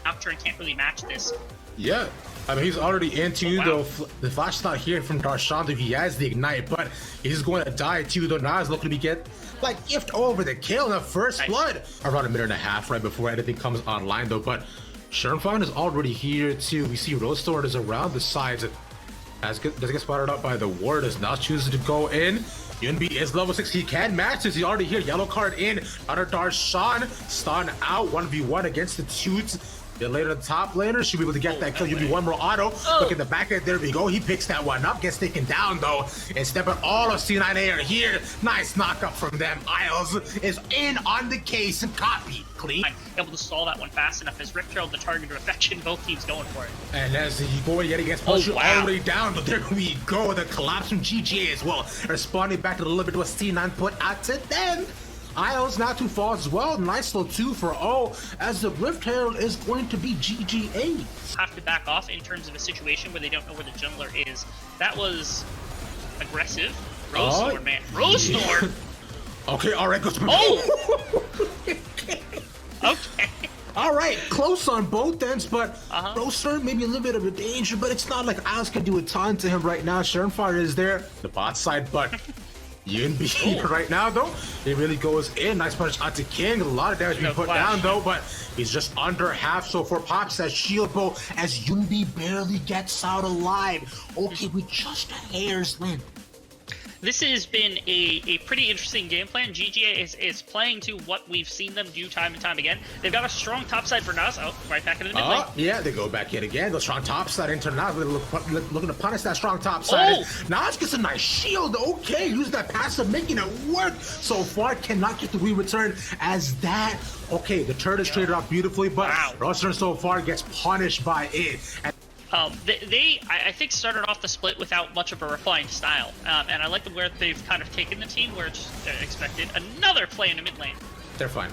Nocturne can't really match this. Yeah, I mean, he's already into the flash is not here from Darshan. He has the ignite, but he's going to die too. Though now he's looking to get like gift over the kill in the first blood. Around a minute and a half right before anything comes online though. But Shermfine is already here too. We see Rostor is around the sides. Does get spotted up by the ward. Does not choose to go in. Yunbi is level 6. He can match this. He's already here. Yellow card in. Under Darshan. Stun out. 1v1 against the Toots. Then later the top laner should be able to get that kill. You'll be one more auto. Look at the back end. There we go. He picks that one up. Gets taken down though. Instead, but all of C9A are here. Nice knock up from them. Isles is in on the case and copy. Clean. Able to stall that one fast enough as Rip Trail, the target of affection, both teams going for it. And as you go yet against Push, already down, but there we go. The collapse from GGA as well. Responding back to the little bit what C9 put out to them. Isles not too far as well. Nice little 2-for-0 as the Rift Herald is going to be GGA. Have to back off in terms of a situation where they don't know where the jungler is. That was aggressive. Rostor, man. Rostor! Okay, alright, goes. Oh! Okay. Alright, close on both ends, but Rostor maybe a little bit of a danger, but it's not like Isles can do a ton to him right now. Shermfire is there. The bot side, but Yunbi right now though, it really goes in. Nice punch onto King. A lot of damage being put down though, but he's just under half. So for Pops as shield bow as Yunbi barely gets out alive. Okay, we just a hair's length. This has been a pretty interesting game plan. GGA is playing to what we've seen them do time and time again. They've got a strong top side for Nas. Oh, right back into the mid lane. Yeah, they go back in again. The strong top side into Nas. Looking to punish that strong top side. Nas gets a nice shield. Okay, use that passive, making it work. So far, cannot get the re-return as that. Okay, the turret is traded off beautifully, but Rostor so far gets punished by it. I think, started off the split without much of a refined style, and I like where they've kind of taken the team where it's expected. Another play in the mid lane. They're fine.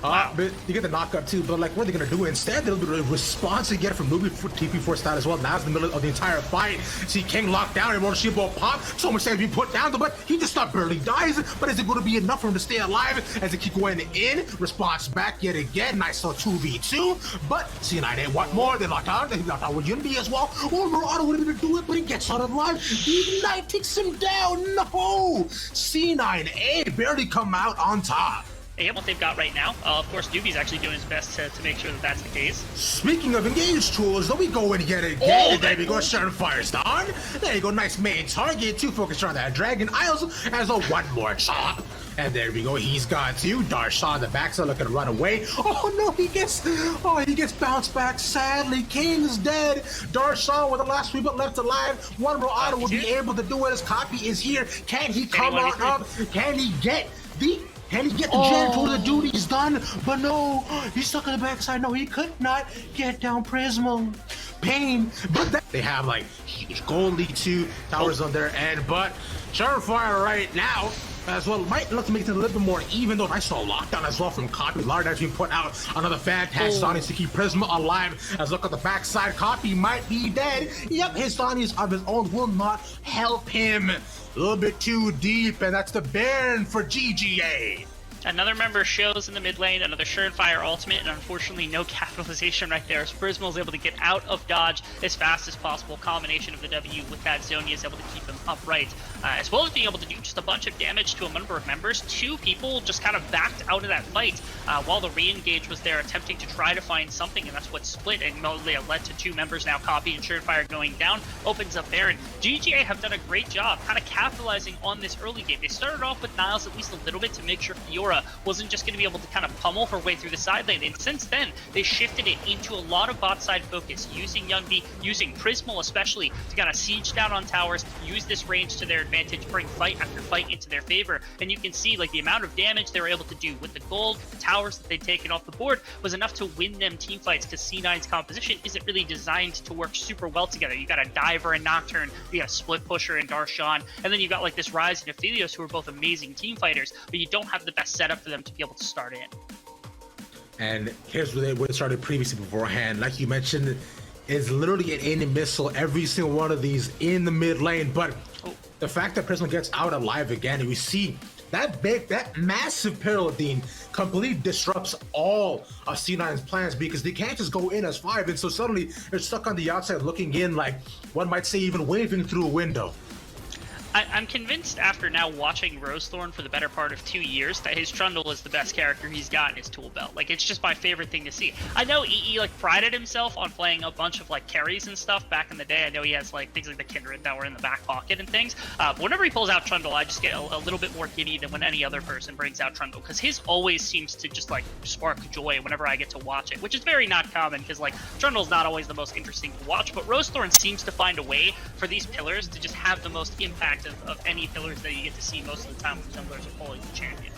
But you get the knockup too, but like what are they gonna do instead? They'll do a response to get from Nubi for TP4 style as well. Now it's in the middle of the entire fight. See King locked down and shield ball pop. So much damage being put down, but he just not barely dies. But is it gonna be enough for him to stay alive as they keep going in? Response back yet again. Nice little 2v2. But C9A want more. They locked out. They locked out with Yunbi as well. Or Marauder wouldn't even do it, but he gets out alive. The Ignite takes him down. No! C9A barely come out on top. Yep, what they've got right now. Of course, Nubi's actually doing his best to make sure that that's the case. Speaking of engaged tools, let me go in yet again. There we go, Shermfire's down. There you go, nice main target. 2 focus on that Dragon. Isles has a 1 more chop. And there we go, he's got 2. Darshan the backside looking to run away. Oh no, he gets bounced back. Sadly, King's dead. Darshan with the last 3 but left alive. 1 more auto will be able to do it. His copy is here. Can he come on up? Can he get the janitor? The duty's done, but no, he's stuck on the backside. No, he could not get down Prismo. Pain, but they have like huge gold lead 2 towers on their end, but Shermfire right now as well might look to make it a little bit more even though I saw lockdown as well from Copy. Lard has been put out. Another fantastic Sonny to keep Prisma alive. As look at the backside, Copy might be dead. Yep, his Sonny's of his own will not help him. A little bit too deep, and that's the Baron for GGA. Another member shows in the mid lane, another Shermfire ultimate, and unfortunately no capitalization right there. So Prismal is able to get out of dodge as fast as possible. Combination of the W with that Zonia is able to keep him upright, as well as being able to do just a bunch of damage to a number of members. 2 people just kind of backed out of that fight while the re-engage was there, attempting to try to find something, and that's what split and led to 2 members now. Copy and Shermfire going down, opens up Baron. GGA have done a great job kind of capitalizing on this early game. They started off with Niles at least a little bit to make sure Fiora wasn't just going to be able to kind of pummel her way through the side lane, and since then they shifted it into a lot of bot side focus, using Yunbi, using Prismal especially to kind of siege down on towers, use this range to their advantage, bring fight after fight into their favor. And you can see like the amount of damage they were able to do with the gold, the towers that they'd taken off the board was enough to win them team fights, because C9's composition isn't really designed to work super well together. You got a Diver and Nocturne, you got a Split Pusher and Darshan, and then you got like this Rise and Aphelios who are both amazing team fighters, but you don't have the best setup for them to be able to start in. And here's where it started previously beforehand. Like you mentioned, is literally an aiming missile every single one of these in the mid lane. But the fact that Prism gets out alive again, and we see that massive parallel, Dean, completely disrupts all of C9's plans because they can't just go in as 5, and so suddenly they're stuck on the outside looking in, like one might say even waving through a window. I'm convinced after now watching Rosethorn for the better part of 2 years that his Trundle is the best character he's got in his tool belt. Like, it's just my favorite thing to see. I know he like prided himself on playing a bunch of like carries and stuff back in the day. I know he has like things like the Kindred that were in the back pocket and things. But whenever he pulls out Trundle, I just get a little bit more giddy than when any other person brings out Trundle, because his always seems to just like spark joy whenever I get to watch it, which is very not common because like Trundle's not always the most interesting to watch, but Rosethorn seems to find a way for these pillars to just have the most impact of any pillars that you get to see most of the time when Tumblers are pulling the champion.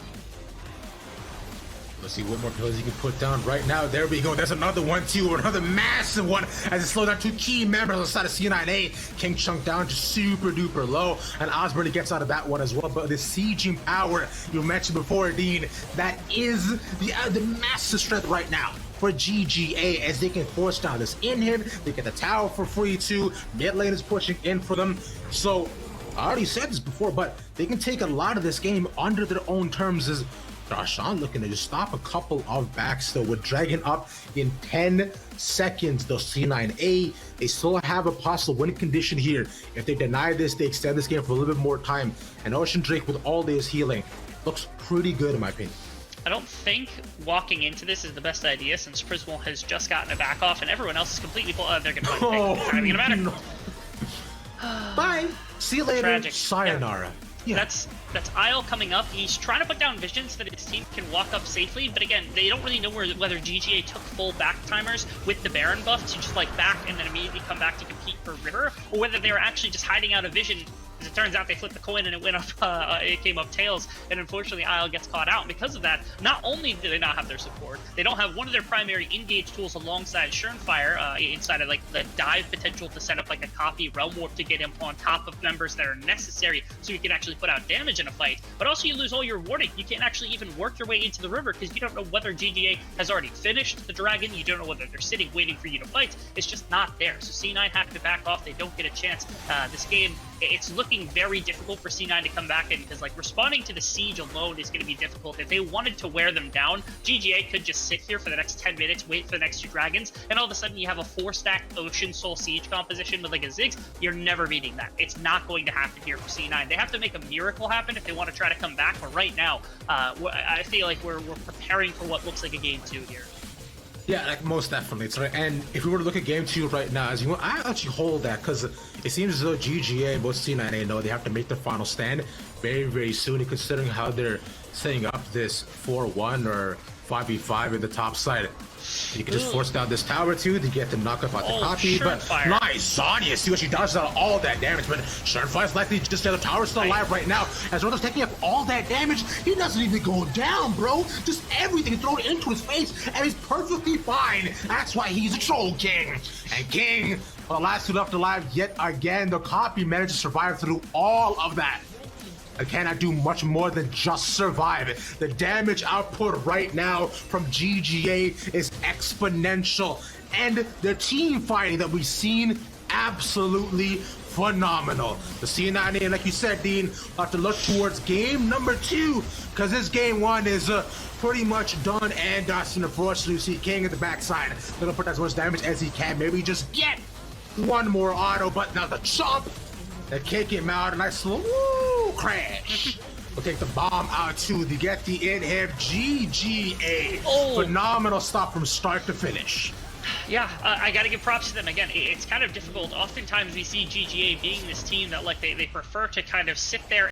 Let's see what more pillars you can put down right now. There we go. There's another one too, another massive one as it slowed down 2 key members on the side of C9A. King Chunk down just super duper low, and Osborne gets out of that one as well. But the sieging power you mentioned before, Dean, that is the massive strength right now for GGA as they can force down this inhib. They get the tower for free too. Mid lane is pushing in for them. So I already said this before, but they can take a lot of this game under their own terms. As Darshan looking to just stop a couple of backs though, with Dragon up in 10 seconds. Though C9A, they still have a possible win condition here. If they deny this, they extend this game for a little bit more time. And Ocean Drake with all this healing looks pretty good in my opinion. I don't think walking into this is the best idea since Prismal has just gotten a back off and everyone else is completely they're gonna fight. It's not even gonna matter. No. Bye. See you later. Tragic. Sayonara. Yeah. That's Isle coming up. He's trying to put down vision so that his team can walk up safely, but again, they don't really know whether GGA took full back timers with the Baron buff to just like back and then immediately come back to compete for River, or whether they were actually just hiding out a vision. As it turns out, they flipped the coin and it went up. It came up tails, and unfortunately, Isle gets caught out. And because of that, not only do they not have their support, they don't have one of their primary engage tools alongside Schernfire inside of like the dive potential to set up like a copy Realm Warp to get him on top of members that are necessary so you can actually put out damage in a fight. But also, you lose all your warding. You can't actually even work your way into the river because you don't know whether GGA has already finished the dragon. You don't know whether they're sitting waiting for you to fight. It's just not there. So C9 have to back off. They don't get a chance. This game, it's looking very difficult for C9 to come back in because like responding to the siege alone is going to be difficult. If they wanted to wear them down, GGA could just sit here for the next 10 minutes, wait for the next 2 dragons, and all of a sudden you have a 4-stack Ocean Soul Siege composition with like a Ziggs. You're never beating that. It's not going to happen here for C9. They have to make a miracle happen if they want to try to come back, but right now, I feel like we're preparing for what looks like a game 2 here. Yeah, like most definitely. It's right. And if we were to look at game 2 right now, as you want, I actually hold that because it seems as though GGA and both C9A know they have to make their final stand very, very soon. And considering how they're setting up this 4-1 or 5v5 in the top side, you can just force down this tower too to get the knock up out the copy. But nice, Zanya, see what she does out all that damage. But Schernfire's likely to just say the tower's still alive right now. As Roto's taking up all that damage, he doesn't even go down, bro. Just everything thrown into his face, and he's perfectly fine. That's why he's a troll king. And King, well, the last two left alive yet again. The copy managed to survive through all of that. I cannot do much more than just survive. The damage output right now from GGA is exponential, and the team fighting that we've seen, absolutely phenomenal. The C9A, like you said, Dean, have to look towards game number 2, because this game 1 is pretty much done and dusted. Unfortunately, you see King at the backside. Gonna put as much damage as he can. Maybe just get one more auto, but now the chomp that kick him out, a nice little crash. We'll take the bomb out too to get the inhib. GGA. Phenomenal stop from start to finish. Yeah, I gotta give props to them. Again, it's kind of difficult. Oftentimes we see GGA being this team that like they prefer to kind of sit there